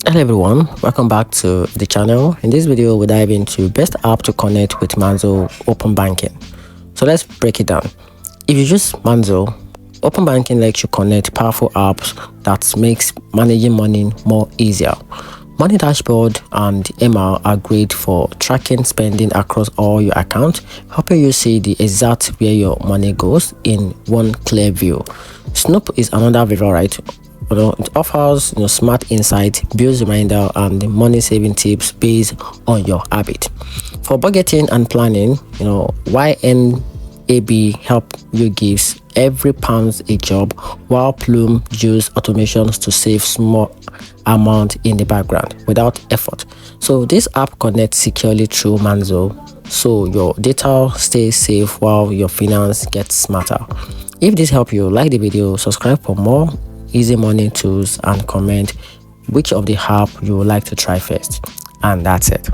Hello everyone, welcome back to the channel. In this video we'll dive into best app to connect with Monzo Open Banking. So let's break it down. If you use Monzo, Open Banking lets you connect powerful apps that makes managing money more easier. Money Dashboard and MR are great for tracking spending across all your accounts, helping you see the exact where your money goes in one clear view. Signup is another favorite. It offers smart insight, bills reminder, and money saving tips based on your habit. For budgeting and planning, YNAB help you gives every pound a job, while Plume use automations to save small amount in the background without effort. So this app connects securely through Monzo, so your data stays safe while your finance gets smarter. If this helped you, like the video, subscribe for more easy money tools, and comment which of the app you would like to try first. And that's it.